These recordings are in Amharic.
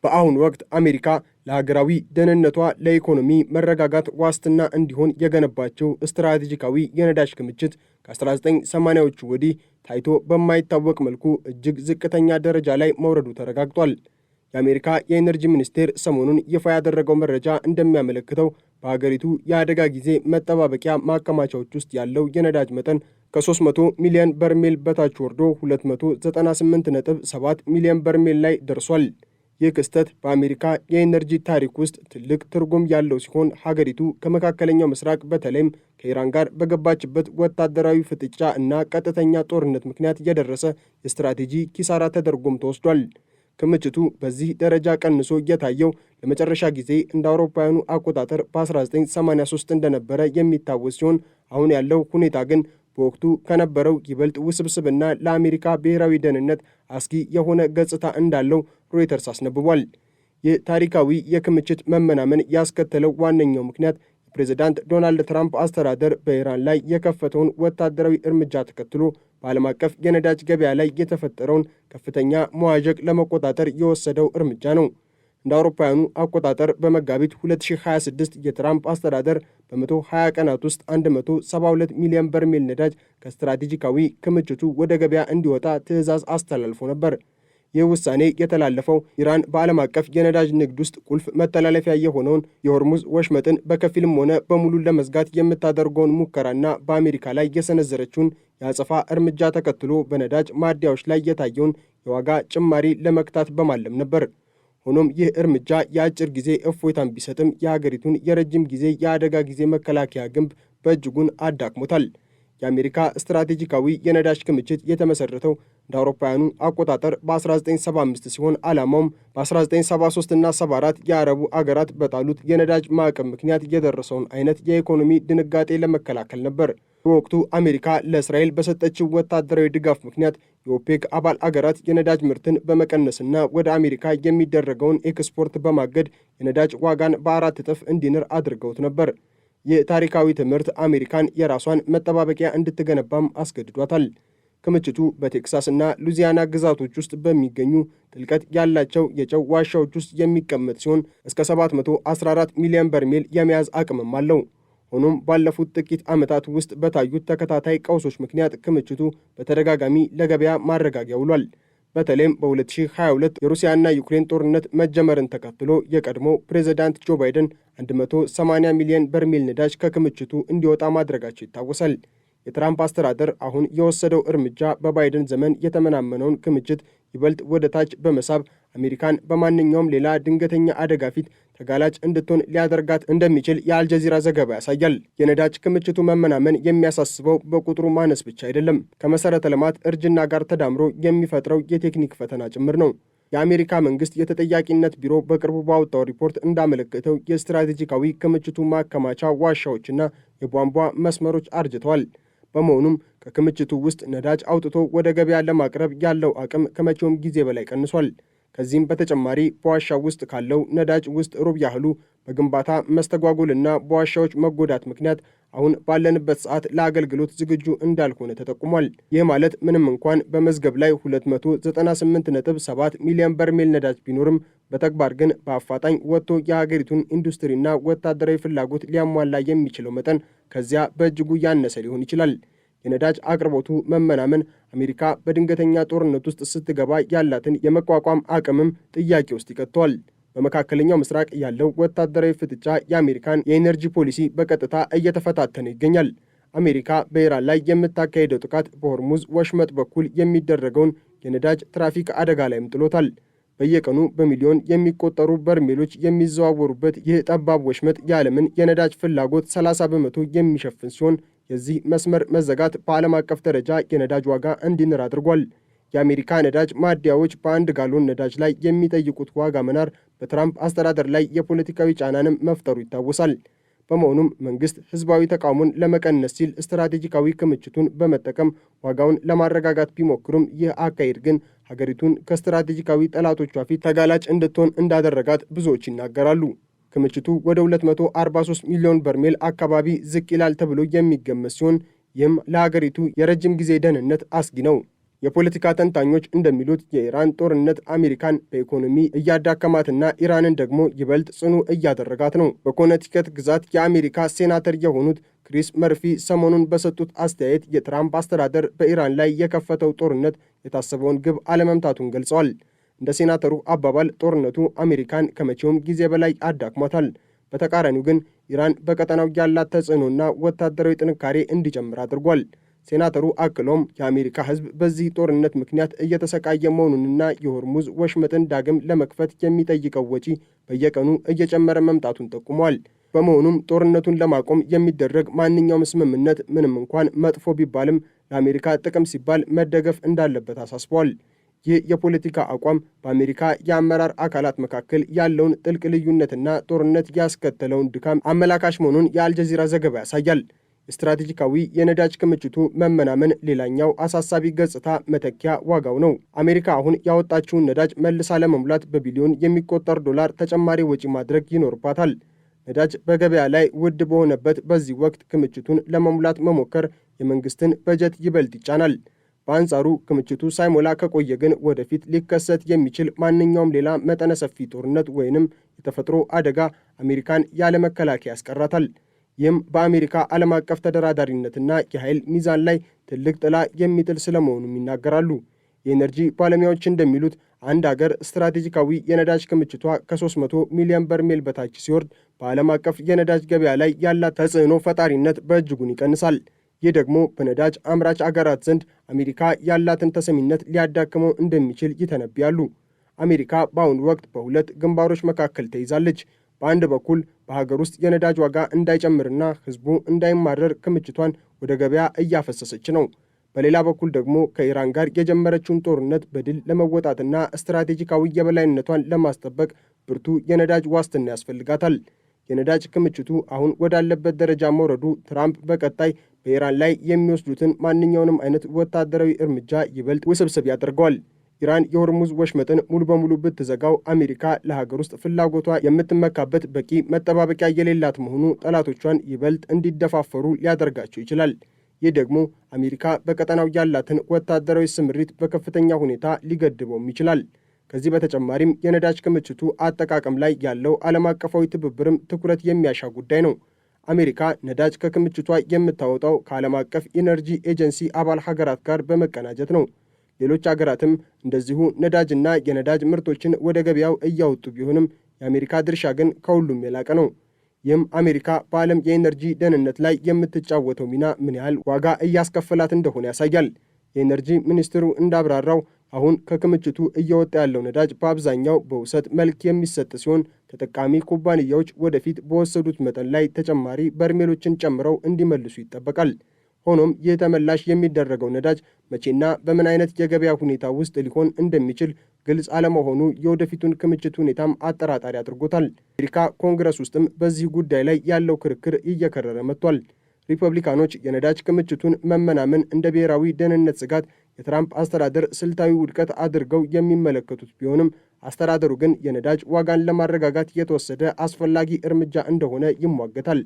በአሁኑ ወቅት አሜሪካ ለሀገራዊ ደህንነቷ ለኢኮኖሚ መረጋጋት ዋስትና እንዲሆን የገነባቸው ስትራቴጂካዊ የነዳጅ ክምችት ከ1980ዎቹ ወዲህ ታይቶ በማይታወቅ መልኩ እጅግ ዝቅተኛ ደረጃ ላይ መውረዱ ተረጋግጧል። የአሜሪካ የኤነርጂ ሚኒስቴር ሰሞኑን ይፋ ያደረገው መረጃ እንደሚያመለክተው በሀገሪቱ የአደጋ ጊዜ መጠባበቂያ ማከማቻዎች ውስጥ ያለው የነዳጅ መጠን ከ300 ሚሊዮን በርሜል በታች ወርዶ 298.7 ሚሊዮን በርሜል ላይ ደርሷል። ይህ ክስተት በአሜሪካ የኤነርጂ ታሪክ ውስጥ ትልቅ ትርጉም ያለው ሲሆን ሀገሪቱ ከመካከለኛው ምስራቅ በተለይም ከኢራን ጋር በገባችበት ወታደራዊ ፍጥጫ እና ቀጥተኛ ጦርነት ምክንያት የደረሰ የስትራቴጂ ኪሳራ ተደርጎም ተወስዷል። ክምችቱ በዚህ ደረጃ ቀንሶ የታየው ለመጨረሻ ጊዜ እንደ አውሮፓውያኑ አቆጣጠር በ1983 እንደነበረ የሚታወስ ሲሆን አሁን ያለው ሁኔታ ግን በወቅቱ ከነበረው ይበልጥ ውስብስብና ለአሜሪካ ብሔራዊ ደህንነት አስጊ የሆነ ገጽታ እንዳለው ሮይተርስ አስነብቧል። ይህ ታሪካዊ የክምችት መመናመን ያስከተለው ዋነኛው ምክንያት የፕሬዝዳንት ዶናልድ ትራምፕ አስተዳደር በኢራን ላይ የከፈተውን ወታደራዊ እርምጃ ተከትሎ በዓለም አቀፍ የነዳጅ ገበያ ላይ የተፈጠረውን ከፍተኛ መዋዠቅ ለመቆጣጠር የወሰደው እርምጃ ነው። እንደ አውሮፓውያኑ አቆጣጠር በመጋቢት 2026 የትራምፕ አስተዳደር በ120 ቀናት ውስጥ 172 ሚሊዮን በርሜል ነዳጅ ከስትራቴጂካዊ ክምችቱ ወደ ገበያ እንዲወጣ ትዕዛዝ አስተላልፎ ነበር። ይህ ውሳኔ የተላለፈው ኢራን በዓለም አቀፍ የነዳጅ ንግድ ውስጥ ቁልፍ መተላለፊያ የሆነውን የሆርሙዝ ወሽመጥን በከፊልም ሆነ በሙሉ ለመዝጋት የምታደርገውን ሙከራና በአሜሪካ ላይ የሰነዘረችውን የአጸፋ እርምጃ ተከትሎ በነዳጅ ማደያዎች ላይ የታየውን የዋጋ ጭማሪ ለመግታት በማለም ነበር። ሆኖም ይህ እርምጃ የአጭር ጊዜ እፎይታን ቢሰጥም የሀገሪቱን የረጅም ጊዜ የአደጋ ጊዜ መከላከያ ግንብ በእጅጉን አዳክሞታል። የአሜሪካ ስትራቴጂካዊ የነዳጅ ክምችት የተመሰረተው እንደ አውሮፓውያኑ አቆጣጠር በ1975 ሲሆን ዓላማውም በ1973 እና 74 የአረቡ አገራት በጣሉት የነዳጅ ማዕቀብ ምክንያት የደረሰውን አይነት የኢኮኖሚ ድንጋጤ ለመከላከል ነበር። በወቅቱ አሜሪካ ለእስራኤል በሰጠችው ወታደራዊ ድጋፍ ምክንያት የኦፔክ አባል አገራት የነዳጅ ምርትን በመቀነስና ወደ አሜሪካ የሚደረገውን ኤክስፖርት በማገድ የነዳጅ ዋጋን በ4 እጥፍ እንዲንር አድርገውት ነበር። ይህ ታሪካዊ ትምህርት አሜሪካን የራሷን መጠባበቂያ እንድትገነባም አስገድዷታል። ክምችቱ በቴክሳስ እና ሉዚያና ግዛቶች ውስጥ በሚገኙ ጥልቀት ያላቸው የጨው ዋሻዎች ውስጥ የሚቀመጥ ሲሆን እስከ 714 ሚሊዮን በርሜል የመያዝ አቅምም አለው። ሆኖም ባለፉት ጥቂት ዓመታት ውስጥ በታዩት ተከታታይ ቀውሶች ምክንያት ክምችቱ በተደጋጋሚ ለገበያ ማረጋጊያ ውሏል። በተለይም በ2022 የሩሲያና ዩክሬን ጦርነት መጀመርን ተከትሎ የቀድሞ ፕሬዝዳንት ጆ ባይደን 180 ሚሊዮን በርሜል ነዳጅ ከክምችቱ እንዲወጣ ማድረጋቸው ይታወሳል። የትራምፕ አስተዳደር አሁን የወሰደው እርምጃ በባይደን ዘመን የተመናመነውን ክምችት ይበልጥ ወደ ታች በመሳብ አሜሪካን በማንኛውም ሌላ ድንገተኛ አደጋ ፊት ተጋላጭ እንድትሆን ሊያደርጋት እንደሚችል የአልጀዚራ ዘገባ ያሳያል። የነዳጅ ክምችቱ መመናመን የሚያሳስበው በቁጥሩ ማነስ ብቻ አይደለም፣ ከመሠረተ ልማት እርጅና ጋር ተዳምሮ የሚፈጥረው የቴክኒክ ፈተና ጭምር ነው። የአሜሪካ መንግስት የተጠያቂነት ቢሮ በቅርቡ ባወጣው ሪፖርት እንዳመለከተው የስትራቴጂካዊ ክምችቱ ማከማቻ ዋሻዎችና የቧንቧ መስመሮች አርጅተዋል። በመሆኑም ከክምችቱ ውስጥ ነዳጅ አውጥቶ ወደ ገበያ ለማቅረብ ያለው አቅም ከመቼውም ጊዜ በላይ ቀንሷል። ከዚህም በተጨማሪ በዋሻው ውስጥ ካለው ነዳጅ ውስጥ ሩብ ያህሉ በግንባታ መስተጓጎልና በዋሻዎች መጎዳት ምክንያት አሁን ባለንበት ሰዓት ለአገልግሎት ዝግጁ እንዳልሆነ ተጠቁሟል። ይህ ማለት ምንም እንኳን በመዝገብ ላይ 298.7 ሚሊዮን በርሜል ነዳጅ ቢኖርም በተግባር ግን በአፋጣኝ ወጥቶ የሀገሪቱን ኢንዱስትሪና ወታደራዊ ፍላጎት ሊያሟላ የሚችለው መጠን ከዚያ በእጅጉ ያነሰ ሊሆን ይችላል። የነዳጅ አቅርቦቱ መመናመን አሜሪካ በድንገተኛ ጦርነት ውስጥ ስትገባ ያላትን የመቋቋም አቅምም ጥያቄ ውስጥ ይከተዋል። በመካከለኛው ምስራቅ ያለው ወታደራዊ ፍጥጫ የአሜሪካን የኤነርጂ ፖሊሲ በቀጥታ እየተፈታተነ ይገኛል። አሜሪካ በኢራን ላይ የምታካሄደው ጥቃት በሆርሙዝ ወሽመጥ በኩል የሚደረገውን የነዳጅ ትራፊክ አደጋ ላይም ጥሎታል። በየቀኑ በሚሊዮን የሚቆጠሩ በርሜሎች የሚዘዋወሩበት ይህ ጠባብ ወሽመጥ የዓለምን የነዳጅ ፍላጎት 30 በመቶ የሚሸፍን ሲሆን የዚህ መስመር መዘጋት በዓለም አቀፍ ደረጃ የነዳጅ ዋጋ እንዲንር አድርጓል። የአሜሪካ ነዳጅ ማደያዎች በአንድ ጋሎን ነዳጅ ላይ የሚጠይቁት ዋጋ መናር በትራምፕ አስተዳደር ላይ የፖለቲካዊ ጫናንም መፍጠሩ ይታወሳል። በመሆኑም መንግስት ህዝባዊ ተቃውሞን ለመቀነስ ሲል ስትራቴጂካዊ ክምችቱን በመጠቀም ዋጋውን ለማረጋጋት ቢሞክሩም ይህ አካሄድ ግን ሀገሪቱን ከስትራቴጂካዊ ጠላቶቿ ፊት ተጋላጭ እንድትሆን እንዳደረጋት ብዙዎች ይናገራሉ። ክምችቱ ወደ 243 ሚሊዮን በርሜል አካባቢ ዝቅ ይላል ተብሎ የሚገመት ሲሆን ይህም ለሀገሪቱ የረጅም ጊዜ ደህንነት አስጊ ነው። የፖለቲካ ተንታኞች እንደሚሉት የኢራን ጦርነት አሜሪካን በኢኮኖሚ እያዳከማትና ኢራንን ደግሞ ይበልጥ ጽኑ እያደረጋት ነው። በኮነቲከት ግዛት የአሜሪካ ሴናተር የሆኑት ክሪስ መርፊ ሰሞኑን በሰጡት አስተያየት የትራምፕ አስተዳደር በኢራን ላይ የከፈተው ጦርነት የታሰበውን ግብ አለመምታቱን ገልጸዋል። እንደ ሴናተሩ አባባል ጦርነቱ አሜሪካን ከመቼውም ጊዜ በላይ አዳክሟታል። በተቃራኒው ግን ኢራን በቀጠናው ያላት ተጽዕኖና ወታደራዊ ጥንካሬ እንዲጨምር አድርጓል። ሴናተሩ አክሎም የአሜሪካ ሕዝብ በዚህ ጦርነት ምክንያት እየተሰቃየ መሆኑንና የሆርሙዝ ወሽመጥን ዳግም ለመክፈት የሚጠይቀው ወጪ በየቀኑ እየጨመረ መምጣቱን ጠቁመዋል። በመሆኑም ጦርነቱን ለማቆም የሚደረግ ማንኛውም ስምምነት ምንም እንኳን መጥፎ ቢባልም ለአሜሪካ ጥቅም ሲባል መደገፍ እንዳለበት አሳስበዋል። ይህ የፖለቲካ አቋም በአሜሪካ የአመራር አካላት መካከል ያለውን ጥልቅ ልዩነትና ጦርነት ያስከተለውን ድካም አመላካሽ መሆኑን የአልጀዚራ ዘገባ ያሳያል። ስትራቴጂካዊ የነዳጅ ክምችቱ መመናመን ሌላኛው አሳሳቢ ገጽታ መተኪያ ዋጋው ነው። አሜሪካ አሁን ያወጣችውን ነዳጅ መልሳ ለመሙላት በቢሊዮን የሚቆጠር ዶላር ተጨማሪ ወጪ ማድረግ ይኖርባታል። ነዳጅ በገበያ ላይ ውድ በሆነበት በዚህ ወቅት ክምችቱን ለመሙላት መሞከር የመንግስትን በጀት ይበልጥ ይጫናል። በአንጻሩ ክምችቱ ሳይሞላ ከቆየ ግን ወደፊት ሊከሰት የሚችል ማንኛውም ሌላ መጠነ ሰፊ ጦርነት ወይንም የተፈጥሮ አደጋ አሜሪካን ያለ መከላከያ ያስቀራታል። ይህም በአሜሪካ ዓለም አቀፍ ተደራዳሪነትና የኃይል ሚዛን ላይ ትልቅ ጥላ የሚጥል ስለመሆኑም ይናገራሉ። የኤነርጂ ባለሙያዎች እንደሚሉት አንድ አገር ስትራቴጂካዊ የነዳጅ ክምችቷ ከ300 ሚሊዮን በርሜል በታች ሲወርድ በዓለም አቀፍ የነዳጅ ገበያ ላይ ያላት ተጽዕኖ ፈጣሪነት በእጅጉን ይቀንሳል። ይህ ደግሞ በነዳጅ አምራች አገራት ዘንድ አሜሪካ ያላትን ተሰሚነት ሊያዳክመው እንደሚችል ይተነብያሉ። አሜሪካ በአሁኑ ወቅት በሁለት ግንባሮች መካከል ተይዛለች። በአንድ በኩል በሀገር ውስጥ የነዳጅ ዋጋ እንዳይጨምርና ሕዝቡ እንዳይማረር ክምችቷን ወደ ገበያ እያፈሰሰች ነው። በሌላ በኩል ደግሞ ከኢራን ጋር የጀመረችውን ጦርነት በድል ለመወጣትና ስትራቴጂካዊ የበላይነቷን ለማስጠበቅ ብርቱ የነዳጅ ዋስትና ያስፈልጋታል። የነዳጅ ክምችቱ አሁን ወዳለበት ደረጃ መውረዱ ትራምፕ በቀጣይ በኢራን ላይ የሚወስዱትን ማንኛውንም አይነት ወታደራዊ እርምጃ ይበልጥ ውስብስብ ያደርገዋል። ኢራን የሆርሙዝ ወሽመጥን ሙሉ በሙሉ ብትዘጋው አሜሪካ ለሀገር ውስጥ ፍላጎቷ የምትመካበት በቂ መጠባበቂያ የሌላት መሆኑ ጠላቶቿን ይበልጥ እንዲደፋፈሩ ሊያደርጋቸው ይችላል። ይህ ደግሞ አሜሪካ በቀጠናው ያላትን ወታደራዊ ስምሪት በከፍተኛ ሁኔታ ሊገድበውም ይችላል። ከዚህ በተጨማሪም የነዳጅ ክምችቱ አጠቃቀም ላይ ያለው ዓለም አቀፋዊ ትብብርም ትኩረት የሚያሻ ጉዳይ ነው። አሜሪካ ነዳጅ ከክምችቷ የምታወጣው ከዓለም አቀፍ ኢነርጂ ኤጀንሲ አባል ሀገራት ጋር በመቀናጀት ነው። ሌሎች ሀገራትም እንደዚሁ ነዳጅና የነዳጅ ምርቶችን ወደ ገበያው እያወጡ ቢሆንም የአሜሪካ ድርሻ ግን ከሁሉም የላቀ ነው። ይህም አሜሪካ በዓለም የኢነርጂ ደህንነት ላይ የምትጫወተው ሚና ምን ያህል ዋጋ እያስከፈላት እንደሆነ ያሳያል። የኢነርጂ ሚኒስትሩ እንዳብራራው አሁን ከክምችቱ እየወጣ ያለው ነዳጅ በአብዛኛው በውሰት መልክ የሚሰጥ ሲሆን ተጠቃሚ ኩባንያዎች ወደፊት በወሰዱት መጠን ላይ ተጨማሪ በርሜሎችን ጨምረው እንዲመልሱ ይጠበቃል። ሆኖም ይህ ተመላሽ የሚደረገው ነዳጅ መቼና በምን አይነት የገበያ ሁኔታ ውስጥ ሊሆን እንደሚችል ግልጽ አለመሆኑ የወደፊቱን ክምችት ሁኔታም አጠራጣሪ አድርጎታል። አሜሪካ ኮንግረስ ውስጥም በዚህ ጉዳይ ላይ ያለው ክርክር እየከረረ መጥቷል። ሪፐብሊካኖች የነዳጅ ክምችቱን መመናመን እንደ ብሔራዊ ደህንነት ስጋት፣ የትራምፕ አስተዳደር ስልታዊ ውድቀት አድርገው የሚመለከቱት ቢሆንም አስተዳደሩ ግን የነዳጅ ዋጋን ለማረጋጋት የተወሰደ አስፈላጊ እርምጃ እንደሆነ ይሟገታል።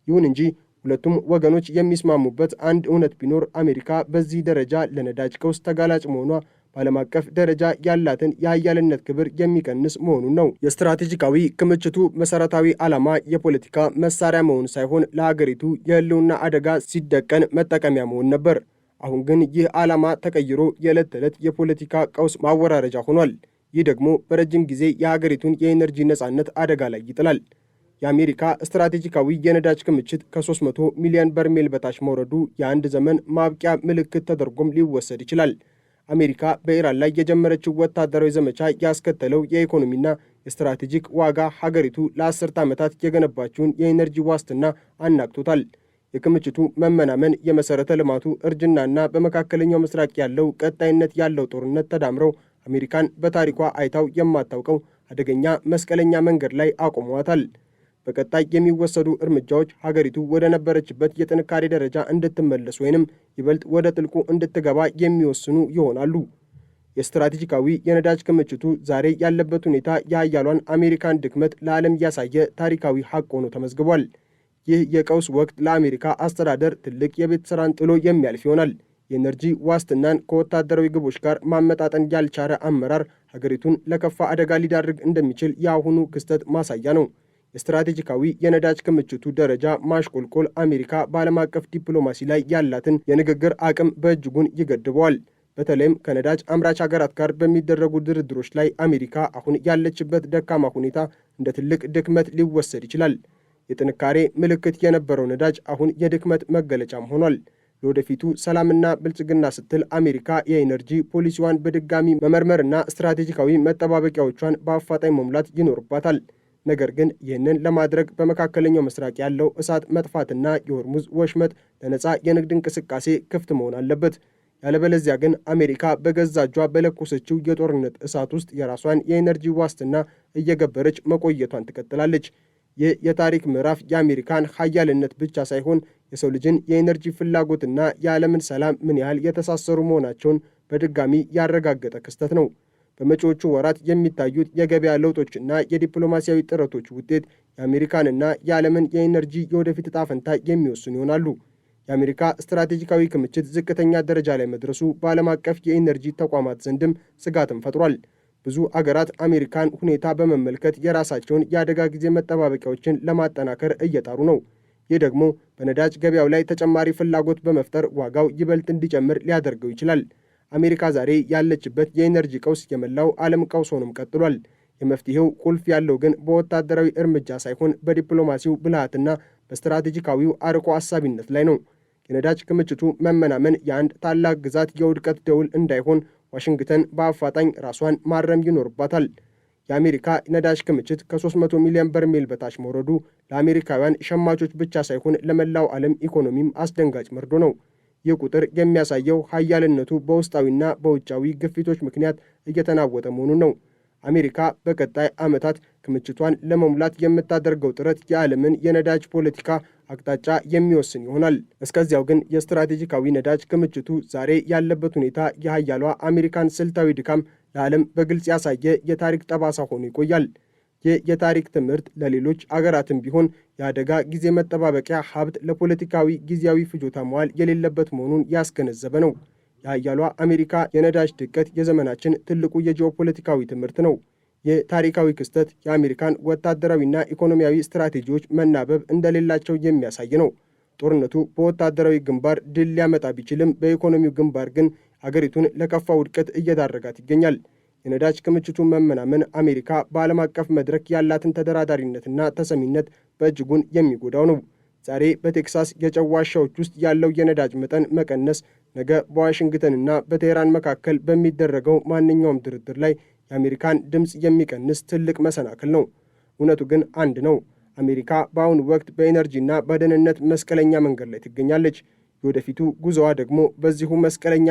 ይሁን እንጂ ሁለቱም ወገኖች የሚስማሙበት አንድ እውነት ቢኖር አሜሪካ በዚህ ደረጃ ለነዳጅ ቀውስ ተጋላጭ መሆኗ በዓለም አቀፍ ደረጃ ያላትን የሀያልነት ክብር የሚቀንስ መሆኑን ነው። የስትራቴጂካዊ ክምችቱ መሰረታዊ ዓላማ የፖለቲካ መሳሪያ መሆን ሳይሆን ለሀገሪቱ የህልውና አደጋ ሲደቀን መጠቀሚያ መሆን ነበር። አሁን ግን ይህ ዓላማ ተቀይሮ የዕለት ተዕለት የፖለቲካ ቀውስ ማወራረጃ ሆኗል። ይህ ደግሞ በረጅም ጊዜ የሀገሪቱን የኤነርጂ ነጻነት አደጋ ላይ ይጥላል። የአሜሪካ ስትራቴጂካዊ የነዳጅ ክምችት ከ300 ሚሊዮን በርሜል በታች መውረዱ የአንድ ዘመን ማብቂያ ምልክት ተደርጎም ሊወሰድ ይችላል። አሜሪካ በኢራን ላይ የጀመረችው ወታደራዊ ዘመቻ ያስከተለው የኢኮኖሚና የስትራቴጂክ ዋጋ ሀገሪቱ ለአስርተ ዓመታት የገነባችውን የኤነርጂ ዋስትና አናግቶታል። የክምችቱ መመናመን፣ የመሠረተ ልማቱ እርጅናና በመካከለኛው ምስራቅ ያለው ቀጣይነት ያለው ጦርነት ተዳምረው አሜሪካን በታሪኳ አይታው የማታውቀው አደገኛ መስቀለኛ መንገድ ላይ አቆመዋታል። በቀጣይ የሚወሰዱ እርምጃዎች ሀገሪቱ ወደ ነበረችበት የጥንካሬ ደረጃ እንድትመለስ ወይንም ይበልጥ ወደ ጥልቁ እንድትገባ የሚወስኑ ይሆናሉ። የስትራቴጂካዊ የነዳጅ ክምችቱ ዛሬ ያለበት ሁኔታ የሀያሏን አሜሪካን ድክመት ለዓለም ያሳየ ታሪካዊ ሀቅ ሆኖ ተመዝግቧል። ይህ የቀውስ ወቅት ለአሜሪካ አስተዳደር ትልቅ የቤት ሥራን ጥሎ የሚያልፍ ይሆናል። የኤነርጂ ዋስትናን ከወታደራዊ ግቦች ጋር ማመጣጠን ያልቻለ አመራር ሀገሪቱን ለከፋ አደጋ ሊዳርግ እንደሚችል የአሁኑ ክስተት ማሳያ ነው። የስትራቴጂካዊ የነዳጅ ክምችቱ ደረጃ ማሽቆልቆል አሜሪካ በዓለም አቀፍ ዲፕሎማሲ ላይ ያላትን የንግግር አቅም በእጅጉን ይገድበዋል። በተለይም ከነዳጅ አምራች ሀገራት ጋር በሚደረጉ ድርድሮች ላይ አሜሪካ አሁን ያለችበት ደካማ ሁኔታ እንደ ትልቅ ድክመት ሊወሰድ ይችላል። የጥንካሬ ምልክት የነበረው ነዳጅ አሁን የድክመት መገለጫም ሆኗል። ለወደፊቱ ሰላምና ብልጽግና ስትል አሜሪካ የኤነርጂ ፖሊሲዋን በድጋሚ መመርመርና ስትራቴጂካዊ መጠባበቂያዎቿን በአፋጣኝ መሙላት ይኖርባታል። ነገር ግን ይህንን ለማድረግ በመካከለኛው ምስራቅ ያለው እሳት መጥፋትና የሆርሙዝ ወሽመጥ ለነፃ የንግድ እንቅስቃሴ ክፍት መሆን አለበት። ያለበለዚያ ግን አሜሪካ በገዛ እጇ በለኮሰችው የጦርነት እሳት ውስጥ የራሷን የኤነርጂ ዋስትና እየገበረች መቆየቷን ትቀጥላለች። ይህ የታሪክ ምዕራፍ የአሜሪካን ሀያልነት ብቻ ሳይሆን የሰው ልጅን የኤነርጂ ፍላጎትና የዓለምን ሰላም ምን ያህል የተሳሰሩ መሆናቸውን በድጋሚ ያረጋገጠ ክስተት ነው። በመጪዎቹ ወራት የሚታዩት የገበያ ለውጦችና የዲፕሎማሲያዊ ጥረቶች ውጤት የአሜሪካንና የዓለምን የኤነርጂ የወደፊት ዕጣ ፈንታ የሚወስኑ ይሆናሉ። የአሜሪካ ስትራቴጂካዊ ክምችት ዝቅተኛ ደረጃ ላይ መድረሱ በዓለም አቀፍ የኤነርጂ ተቋማት ዘንድም ስጋትን ፈጥሯል። ብዙ አገራት አሜሪካን ሁኔታ በመመልከት የራሳቸውን የአደጋ ጊዜ መጠባበቂያዎችን ለማጠናከር እየጣሩ ነው። ይህ ደግሞ በነዳጅ ገበያው ላይ ተጨማሪ ፍላጎት በመፍጠር ዋጋው ይበልጥ እንዲጨምር ሊያደርገው ይችላል። አሜሪካ ዛሬ ያለችበት የኤነርጂ ቀውስ የመላው ዓለም ቀውስ ሆኖም ቀጥሏል። የመፍትሄው ቁልፍ ያለው ግን በወታደራዊ እርምጃ ሳይሆን በዲፕሎማሲው ብልሃትና በስትራቴጂካዊው አርቆ አሳቢነት ላይ ነው። የነዳጅ ክምችቱ መመናመን የአንድ ታላቅ ግዛት የውድቀት ደውል እንዳይሆን ዋሽንግተን በአፋጣኝ ራሷን ማረም ይኖርባታል። የአሜሪካ ነዳጅ ክምችት ከ300 ሚሊዮን በርሜል በታች መውረዱ ለአሜሪካውያን ሸማቾች ብቻ ሳይሆን ለመላው ዓለም ኢኮኖሚም አስደንጋጭ መርዶ ነው። ይህ ቁጥር የሚያሳየው ሀያልነቱ በውስጣዊና በውጫዊ ግፊቶች ምክንያት እየተናወጠ መሆኑን ነው። አሜሪካ በቀጣይ ዓመታት ክምችቷን ለመሙላት የምታደርገው ጥረት የዓለምን የነዳጅ ፖለቲካ አቅጣጫ የሚወስን ይሆናል። እስከዚያው ግን የስትራቴጂካዊ ነዳጅ ክምችቱ ዛሬ ያለበት ሁኔታ የሀያሏ አሜሪካን ስልታዊ ድካም ለዓለም በግልጽ ያሳየ የታሪክ ጠባሳ ሆኖ ይቆያል። ይህ የታሪክ ትምህርት ለሌሎች አገራትም ቢሆን የአደጋ ጊዜ መጠባበቂያ ሀብት ለፖለቲካዊ ጊዜያዊ ፍጆታ መዋል የሌለበት መሆኑን ያስገነዘበ ነው። የሀያሏ አሜሪካ የነዳጅ ድቀት የዘመናችን ትልቁ የጂኦፖለቲካዊ ትምህርት ነው። ይህ ታሪካዊ ክስተት የአሜሪካን ወታደራዊና ኢኮኖሚያዊ ስትራቴጂዎች መናበብ እንደሌላቸው የሚያሳይ ነው። ጦርነቱ በወታደራዊ ግንባር ድል ሊያመጣ ቢችልም በኢኮኖሚው ግንባር ግን አገሪቱን ለከፋ ውድቀት እየዳረጋት ይገኛል። የነዳጅ ክምችቱ መመናመን አሜሪካ በዓለም አቀፍ መድረክ ያላትን ተደራዳሪነትና ተሰሚነት በእጅጉን የሚጎዳው ነው። ዛሬ በቴክሳስ የጨው ዋሻዎች ውስጥ ያለው የነዳጅ መጠን መቀነስ ነገ በዋሽንግተንና በቴህራን መካከል በሚደረገው ማንኛውም ድርድር ላይ የአሜሪካን ድምፅ የሚቀንስ ትልቅ መሰናክል ነው። እውነቱ ግን አንድ ነው። አሜሪካ በአሁኑ ወቅት በኤነርጂና በደህንነት መስቀለኛ መንገድ ላይ ትገኛለች። የወደፊቱ ጉዞዋ ደግሞ በዚሁ መስቀለኛ